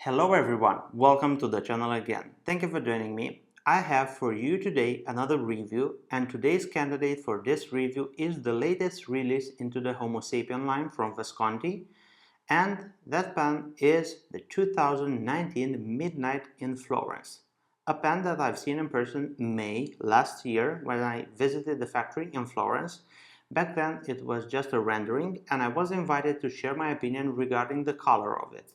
Hello everyone, welcome to the channel again. Thank you for joining me. I have for you today another review, and today's candidate for this review is the latest release into the Homo sapien line from Visconti, and that pen is the 2019 Midnight in Florence. A pen that I've seen in person May last year when I visited the factory in Florence. Back then it was just a rendering and I was invited to share my opinion regarding the color of it.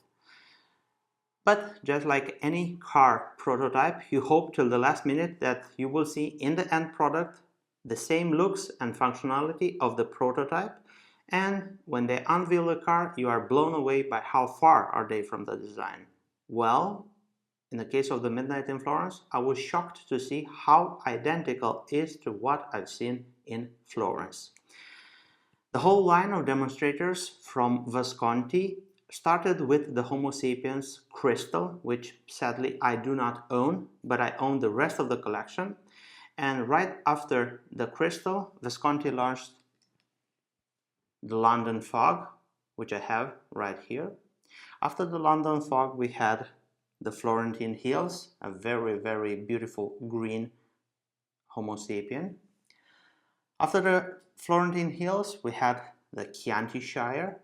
But just like any car prototype, you hope till the last minute that you will see in the end product the same looks and functionality of the prototype, and when they unveil the car you are blown away by how far are they from the design. Well, in the case of the Midnight in Florence, I was shocked to see how identical it is to what I've seen in Florence. The whole line of demonstrators from Visconti started with the Homo sapiens crystal, which sadly I do not own, but I own the rest of the collection. And right after the crystal, Visconti launched the London fog, which I have right here. After the London fog, we had the Florentine hills, a very beautiful green Homo sapien. After the Florentine hills, we had the Chianti Shire.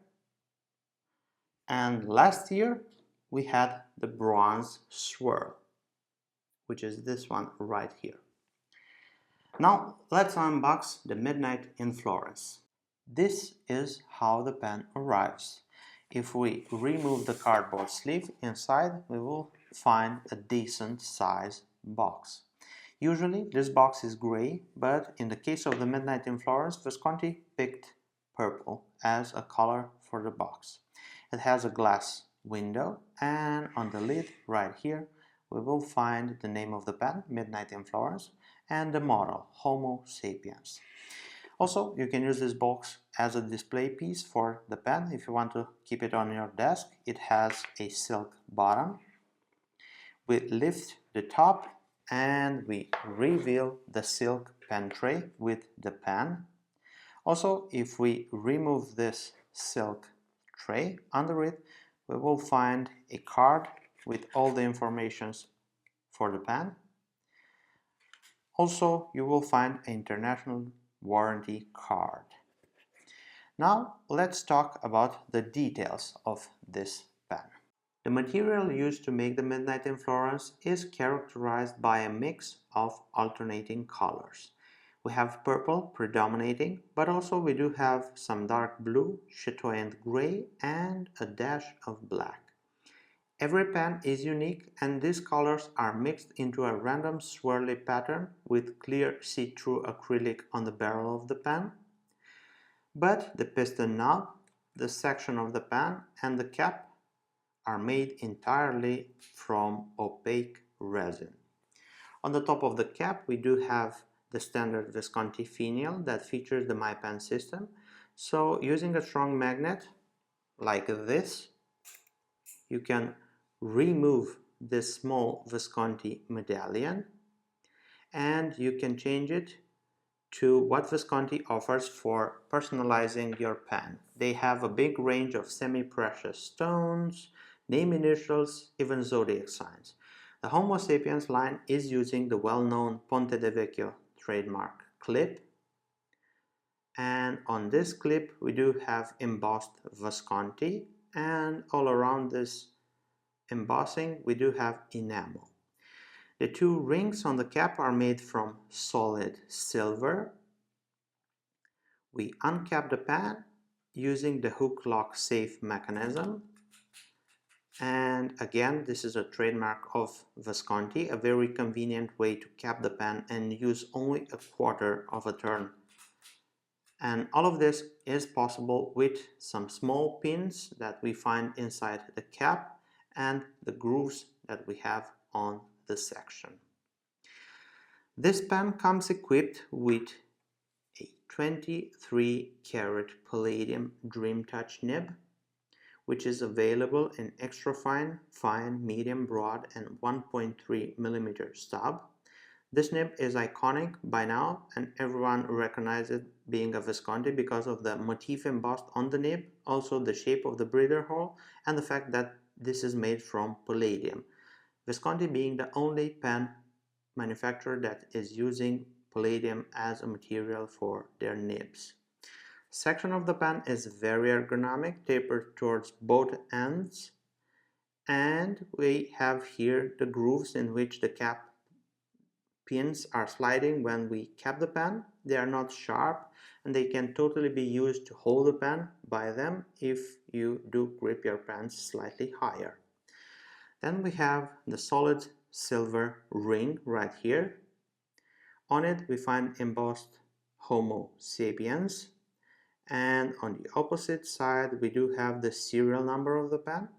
And last year, we had the bronze swirl, which is this one right here. Now, let's unbox the Midnight in Florence. This is how the pen arrives. If we remove the cardboard sleeve, inside we will find a decent size box. Usually this box is gray, but in the case of the Midnight in Florence, Visconti picked purple as a color for the box. It has a glass window, and on the lid right here we will find the name of the pen, Midnight in Florence, and the model, Homo sapiens. Also, you can use this box as a display piece for the pen if you want to keep it on your desk. It has a silk bottom. We lift the top and we reveal the silk pen tray with the pen. Also, if we remove this silk tray, under it we will find a card with all the informations for the pen. Also, you will find an international warranty card. Now let's talk about the details of this pen. The material used to make the Midnight in Florence is characterized by a mix of alternating colors. We have purple predominating, but also we do have some dark blue, chatoyant gray, and a dash of black. Every pen is unique, and these colors are mixed into a random swirly pattern with clear see-through acrylic on the barrel of the pen. But the piston knob, the section of the pen, and the cap are made entirely from opaque resin. On the top of the cap we do have the standard Visconti finial that features the MyPen system. So using a strong magnet like this, you can remove this small Visconti medallion and you can change it to what Visconti offers for personalizing your pen. They have a big range of semi-precious stones, name initials, even zodiac signs. The Homo sapiens line is using the well-known Ponte di Vecchio trademark clip, and on this clip we do have embossed Visconti, and all around this embossing we do have enamel. The two rings on the cap are made from solid silver. We uncap the pen using the hook lock safe mechanism, and again this is a trademark of Visconti, a very convenient way to cap the pen and use only a quarter of a turn. And all of this is possible with some small pins that we find inside the cap and the grooves that we have on the section. This pen comes equipped with a 23 karat palladium Dream Touch nib, which is available in extra fine, fine, medium, broad, and 1.3 millimeter stub. This nib is iconic by now, and everyone recognizes it being a Visconti because of the motif embossed on the nib, also the shape of the breather hole, and the fact that this is made from palladium. Visconti being the only pen manufacturer that is using palladium as a material for their nibs. Section of the pen is very ergonomic, tapered towards both ends, and we have here the grooves in which the cap pins are sliding when we cap the pen. They are not sharp and they can totally be used to hold the pen by them if you do grip your pens slightly higher. Then we have the solid silver ring right here. On it we find embossed Homo sapiens, and on the opposite side we do have the serial number of the pen.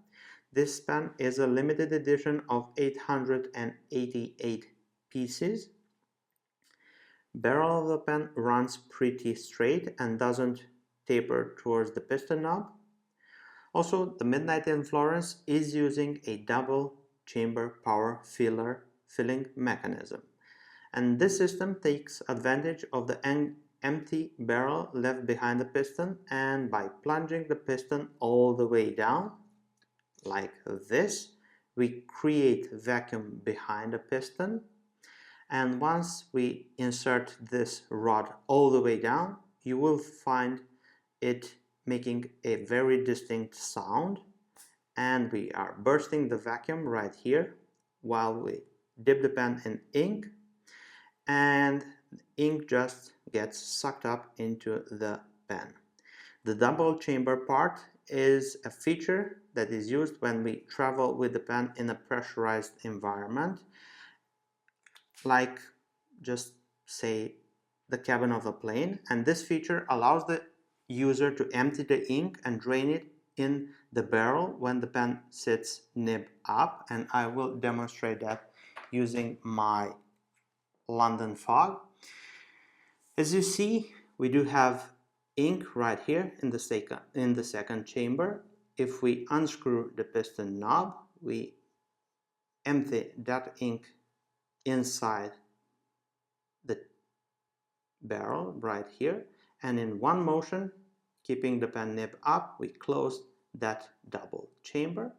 This pen is a limited edition of 888 pieces. Barrel of the pen runs pretty straight and doesn't taper towards the piston knob. Also, the Midnight in Florence is using a double chamber power filling mechanism, and this system takes advantage of the empty barrel left behind the piston, and by plunging the piston all the way down like this, we create vacuum behind the piston. And once we insert this rod all the way down, you will find it making a very distinct sound, and we are bursting the vacuum right here while we dip the pen in ink, and ink just gets sucked up into the pen. The double chamber part is a feature that is used when we travel with the pen in a pressurized environment, like just say the cabin of a plane, and this feature allows the user to empty the ink and drain it in the barrel when the pen sits nib up, and I will demonstrate that using my London fog. As you see, we do have ink right here in the second chamber. If we unscrew the piston knob, we empty that ink inside the barrel right here, and in one motion, keeping the pen nib up, we close that double chamber,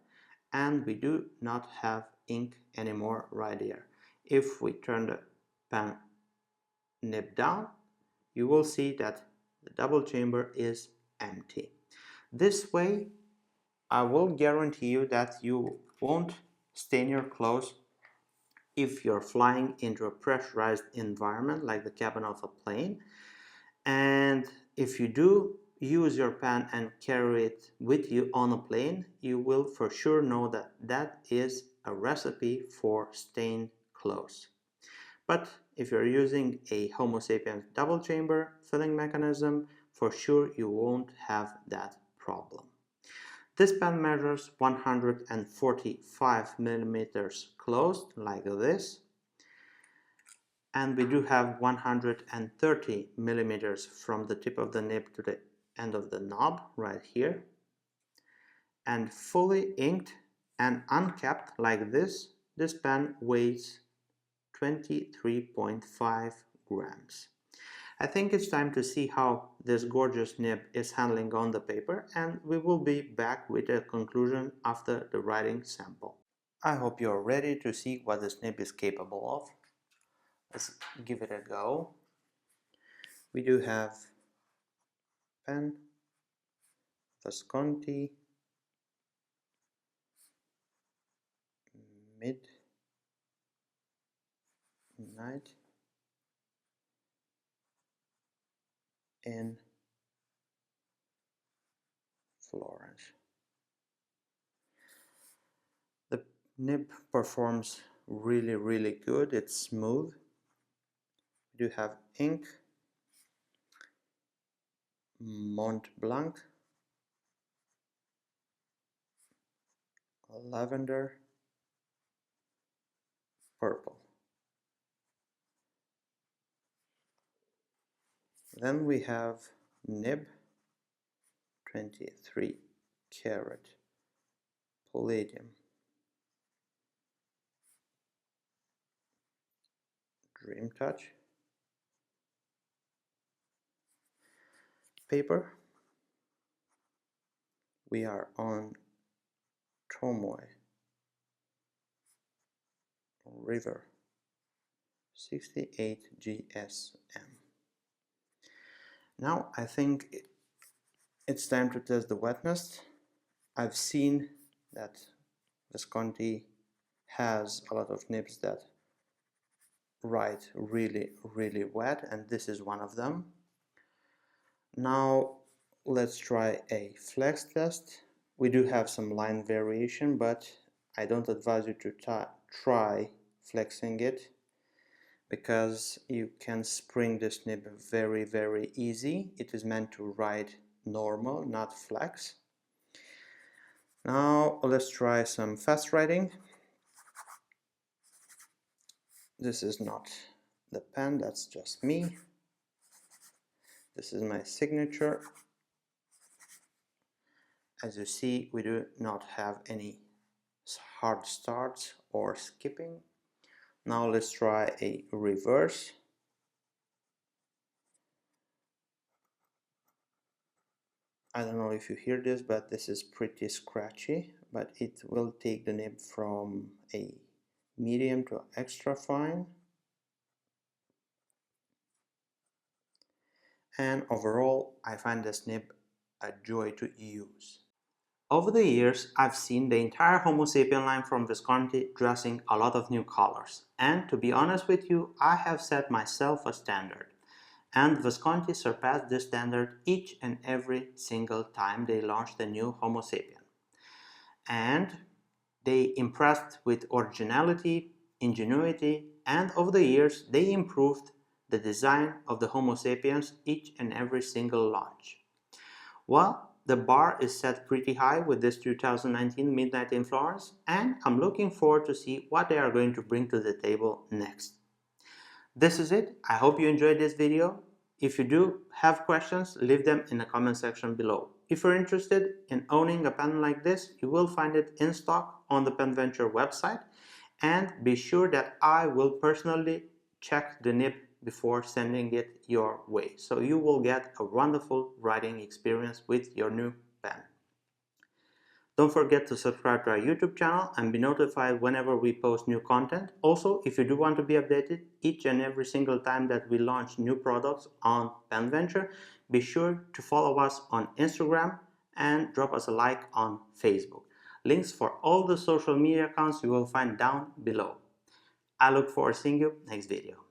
and we do not have ink anymore right here. If we turn the pen nib down, you will see that the double chamber is empty. This way, I will guarantee you that you won't stain your clothes if you're flying into a pressurized environment like the cabin of a plane. And if you do use your pen and carry it with you on a plane, you will for sure know that that is a recipe for stained clothes. But if you're using a Homo sapiens double chamber filling mechanism, for sure you won't have that problem. This pen measures 145 millimeters closed like this, and we do have 130 millimeters from the tip of the nib to the end of the knob right here, and fully inked and uncapped like this, this pen weighs 23.5 grams. I think it's time to see how this gorgeous nib is handling on the paper, and we will be back with a conclusion after the writing sample. I hope you're ready to see what this nib is capable of. Let's give it a go. We do have pen, Visconti, Midnight in Florence. The nib performs really good. It's smooth. We do have ink, Mont Blanc, lavender, purple. Then we have nib, 23 karat palladium, Dream Touch, paper. We are on Tomoe River 68 GSM. Now I think it's time to test the wetness. I've seen that Visconti has a lot of nibs that write really wet, and this is one of them. Now let's try a flex test. We do have some line variation, but I don't advise you to try flexing it, because you can spring this nib very easy. It is meant to ride normal, not flex. Now let's try some fast riding. This is not the pen, that's just me. This is my signature. As you see, we do not have any hard starts or skipping. Now let's try a reverse. I don't know if you hear this, but this is pretty scratchy, but it will take the nib from a medium to extra fine. And overall, I find this nib a joy to use. Over the years, I've seen the entire Homo sapien line from Visconti dressing a lot of new colors. And to be honest with you, I have set myself a standard. And Visconti surpassed this standard each and every single time they launched the new Homo sapien. And they impressed with originality, ingenuity, and over the years they improved the design of the Homo sapiens each and every single launch. Well, the bar is set pretty high with this 2019 Midnight in Florence, and I'm looking forward to see what they are going to bring to the table next. This is it. I hope you enjoyed this video. If you do have questions, leave them in the comment section below. If you're interested in owning a pen like this, you will find it in stock on the PenVenture website, and be sure that I will personally check the nib before sending it your way, so you will get a wonderful writing experience with your new pen. Don't forget to subscribe to our YouTube channel and be notified whenever we post new content. Also, if you do want to be updated each and every single time that we launch new products on PenVenture, be sure to follow us on Instagram and drop us a like on Facebook. Links for all the social media accounts you will find down below. I look forward to seeing you next video.